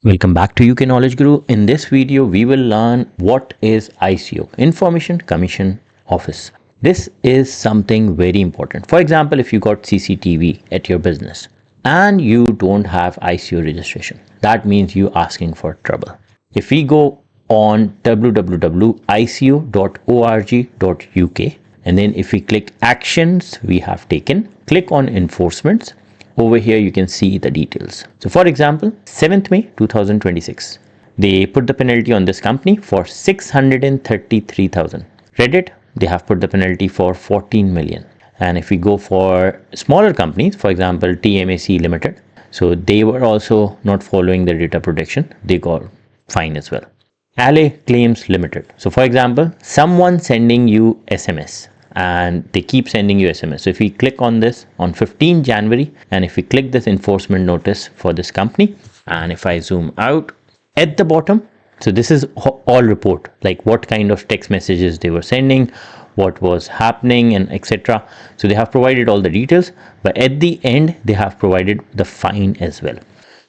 Welcome back to UK Knowledge Guru. In this video, we will learn what is ICO, Information Commission Office. This is something very important. For example, if you got CCTV at your business and you don't have ICO registration, that means you asking for trouble. If we go on www.ico.org.uk and then if we click actions we have taken, click on enforcements. Over here you can see the details. So for example, 7th May 2026, they put the penalty on this company for 633,000. Reddit, they have put the penalty for 14 million. And if we go for smaller companies, for example, TMAC Limited, so they were also not following the data protection. They got fine as well. Alley Claims Limited. So for example, someone sending you SMS and they keep sending you SMS. So if we click on this on 15 January and if we click this enforcement notice for this company and if I zoom out at the bottom, so this is all report, like what kind of text messages they were sending, what was happening and etc. So they have provided all the details, but at the end they have provided the fine as well.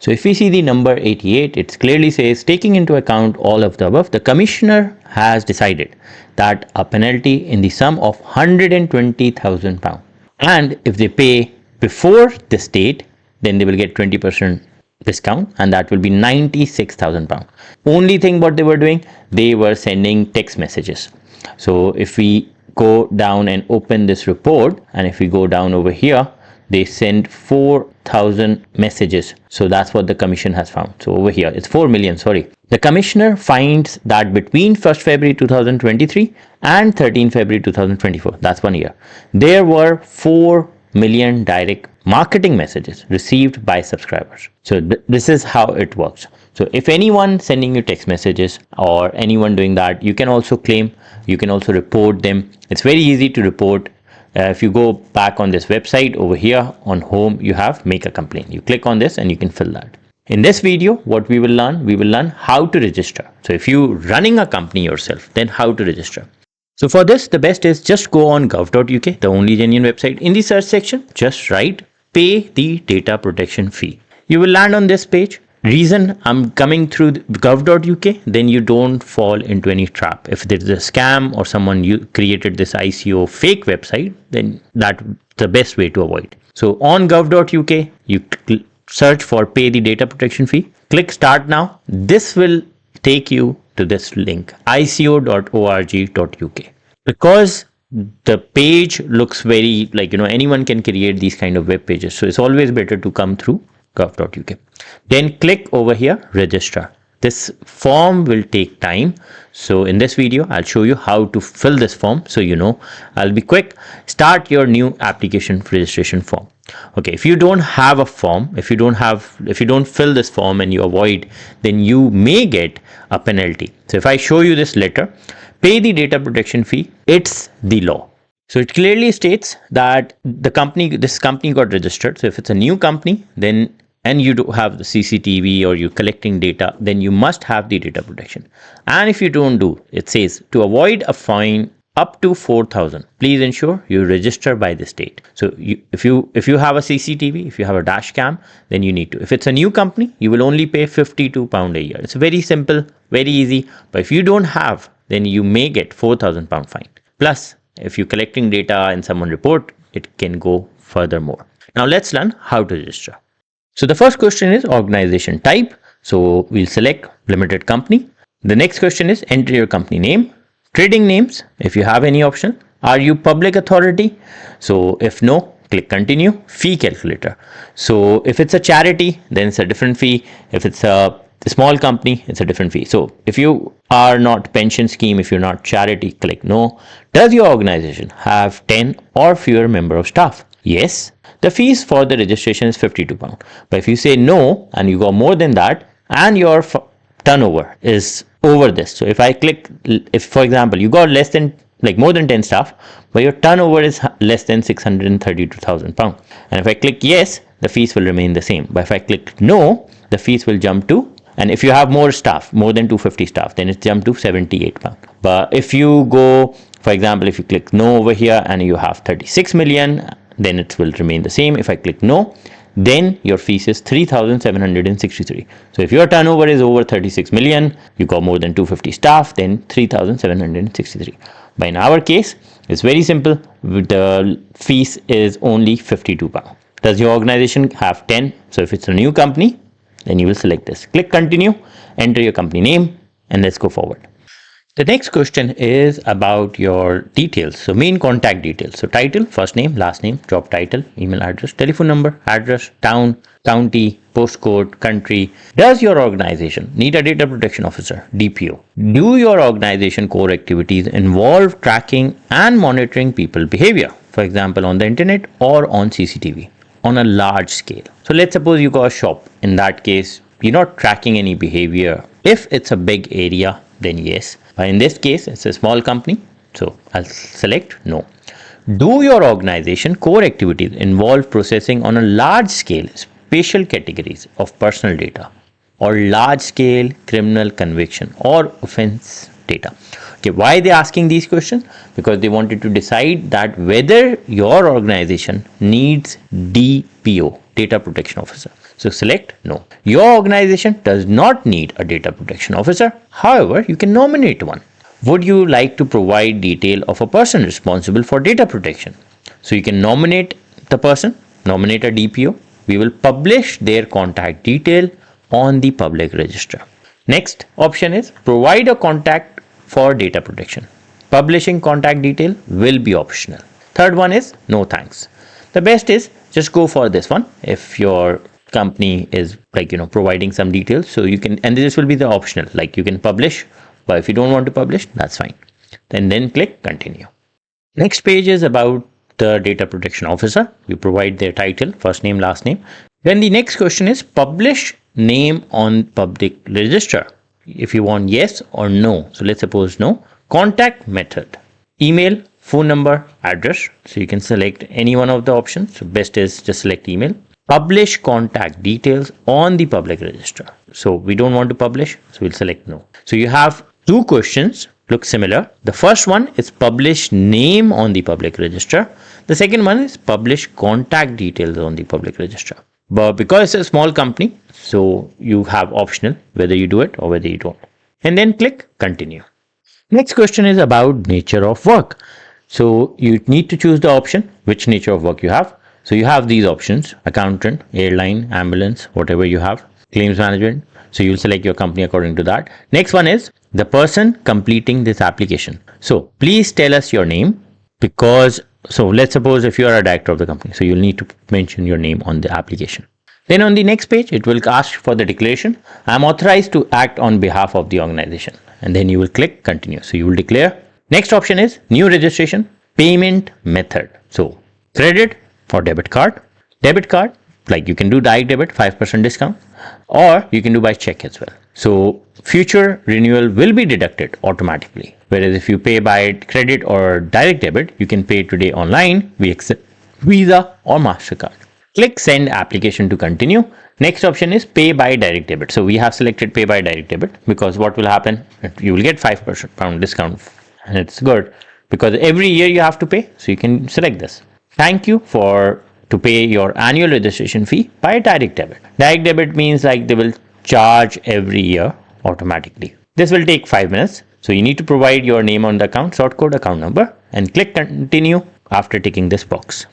So if we see the number 88, it clearly says, taking into account all of the above, the commissioner has decided that a penalty in the sum of £120,000. And if they pay before this date, then they will get 20% discount and that will be £96,000. Only thing what they were doing, they were sending text messages. So if we go down and open this report and if we go down over here, they send 4,000 messages. So that's what the commission has found. So over here, it's 4 million, sorry. The commissioner finds that between 1st February 2023 and 13 February 2024, that's 1 year, there were 4 million direct marketing messages received by subscribers. So this is how it works. So if anyone sending you text messages or anyone doing that, you can also claim, you can also report them. It's very easy to report. If you go back on this website over here on home, you have make a complaint. You click on this and you can fill that. In this video, what we will learn how to register. So if you running a company yourself, then how to register. So for this, the best is just go on gov.uk, the only genuine website. In the search section, just write pay the data protection fee. You will land on this page. Reason I'm coming through gov.uk, then you don't fall into any trap. If there's a scam or someone you created this ICO fake website, then that's the best way to avoid. So on gov.uk, you search for pay the data protection fee. Click start now. This will take you to this link, ico.org.uk. Because the page looks very like, anyone can create these kind of web pages. So it's always better to come through gov.uk. Then click over here, register. This form will take time. So in this video, I'll show you how to fill this form. So I'll be quick. Start your new application registration form. Okay, if you don't have a form, if you don't fill this form and you avoid, then you may get a penalty. So if I show you this letter, pay the data protection fee, it's the law. So it clearly states that this company got registered. So if it's a new company, then and you do have the CCTV or you're collecting data, then you must have the data protection. And if you don't do, it says to avoid a fine up to 4,000, please ensure you register by this date. So if you have a CCTV, if you have a dash cam, then you need to. If it's a new company, you will only pay £52 a year. It's very simple, very easy. But if you don't have, then you may get £4,000 fine. Plus, if you're collecting data and someone report, it can go furthermore. Now let's learn how to register. So the first question is organization type. So we'll select limited company. The next question is enter your company name, trading names, if you have any option. Are you public authority? So if no, click continue. Fee calculator. So if it's a charity, then it's a different fee. If it's a small company, it's a different fee. So if you are not pension scheme, if you're not charity, click no. Does your organization have 10 or fewer member of staff? Yes. The fees for the registration is £52. But if you say no and you go more than that and your turnover is over this. So if I click, if for example, you got more than 10 staff, but your turnover is less than £632,000. And if I click yes, the fees will remain the same. But if I click no, the fees will jump to, and if you have more staff, more than 250 staff, then it jump to £78. But if you go, for example, if you click no over here and you have 36 million, then it will remain the same. If I click no, then your fees is 3,763. So if your turnover is over 36 million, you got more than 250 staff, then 3,763. But in our case, it's very simple. The fees is only 52 pounds. Does your organization have 10? So if it's a new company, then you will select this. Click continue, enter your company name, and let's go forward. The next question is about your details. So main contact details. So title, first name, last name, job title, email address, telephone number, address, town, county, postcode, country. Does your organization need a data protection officer, DPO? Do your organization core activities involve tracking and monitoring people behavior? For example, on the internet or on CCTV on a large scale. So let's suppose you got a shop. In that case, you're not tracking any behavior. If it's a big area, then yes. But in this case, it's a small company, so I'll select no. Do your organization core activities involve processing on a large scale special categories of personal data or large scale criminal conviction or offense data? Okay, why are they asking these questions? Because they wanted to decide that whether your organization needs DPO, data protection officer. So select no. Your organization does not need a data protection officer. However, you can nominate one. Would you like to provide detail of a person responsible for data protection? So you can nominate the person, nominate a DPO. We will publish their contact detail on the public register. Next option is provide a contact for data protection. Publishing contact detail will be optional. Third one is no thanks. The best is just go for this one if your company is providing some details. So you can, and this will be the optional, like you can publish, but if you don't want to publish, that's fine. Then click continue. Next page is about the data protection officer. You provide their title, first name, last name. Then the next question is publish name on public register. If you want yes or no. So let's suppose no. Contact method, email, phone number, address. So you can select any one of the options. So best is just select email. Publish contact details on the public register. So we don't want to publish, so we'll select no. So you have two questions, look similar. The first one is publish name on the public register. The second one is publish contact details on the public register. But because it's a small company, so you have optional whether you do it or whether you don't. And then click continue. Next question is about nature of work. So you need to choose the option which nature of work you have. So you have these options: accountant, airline, ambulance, whatever you have, claims management. So you'll select your company according to that. Next one is the person completing this application. So please tell us your name, because so let's suppose if you are a director of the company, so you'll need to mention your name on the application. Then on the next page, it will ask for the declaration. I'm authorized to act on behalf of the organization. And then you will click continue. So you will declare. Next option is new registration, payment method. So credit or debit card. Debit card, like you can do direct debit, 5% discount, or you can do by check as well. So future renewal will be deducted automatically. Whereas if you pay by credit or direct debit, you can pay today online. We accept Visa or MasterCard. Click send application to continue. Next option is pay by direct debit. So we have selected pay by direct debit because what will happen? You will get 5% discount, and it's good because every year you have to pay. So you can select this. Thank you to pay your annual registration fee by direct debit. Direct debit means like they will charge every year automatically. This will take 5 minutes. So you need to provide your name on the account, sort code, account number, and click continue after ticking this box.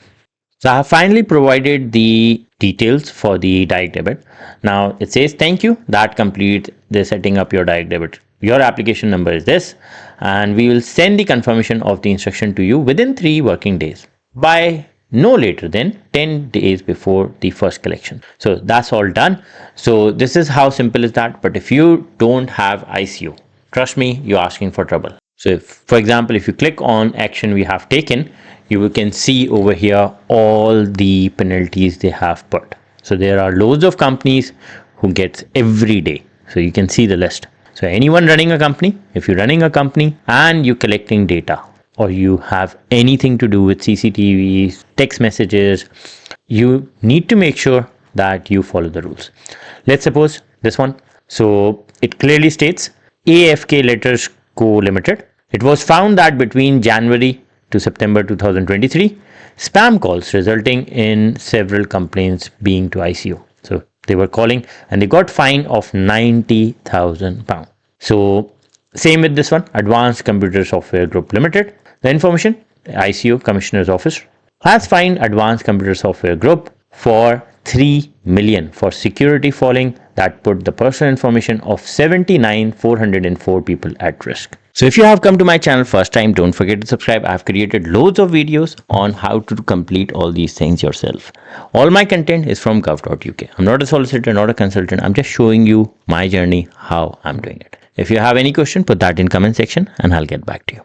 So I have finally provided the details for the direct debit. Now it says thank you. That completes the setting up your direct debit. Your application number is this, and we will send the confirmation of the instruction to you within 3 working days, by no later than 10 days before the first collection. So that's all done. So this is how simple is that. But if you don't have ICO, trust me, you're asking for trouble. So if, for example, if you click on action we have taken, you can see over here all the penalties they have put. So there are loads of companies who gets every day. So you can see the list. So anyone running a company, if you're running a company and you're collecting data, or you have anything to do with CCTV, text messages, you need to make sure that you follow the rules. Let's suppose this one. So it clearly states AFK Letters Co. Limited. It was found that between January to September 2023, spam calls resulting in several complaints being to ICO. So they were calling and they got fine of £90,000. So same with this one, Advanced Computer Software Group Limited. The information, ICO Commissioner's Office has fined Advanced Computer Software Group for 3 million for security fouling that put the personal information of 79,404 people at risk. So if you have come to my channel first time, don't forget to subscribe. I've created loads of videos on how to complete all these things yourself. All my content is from gov.uk. I'm not a solicitor, not a consultant. I'm just showing you my journey, how I'm doing it. If you have any question, put that in comment section and I'll get back to you.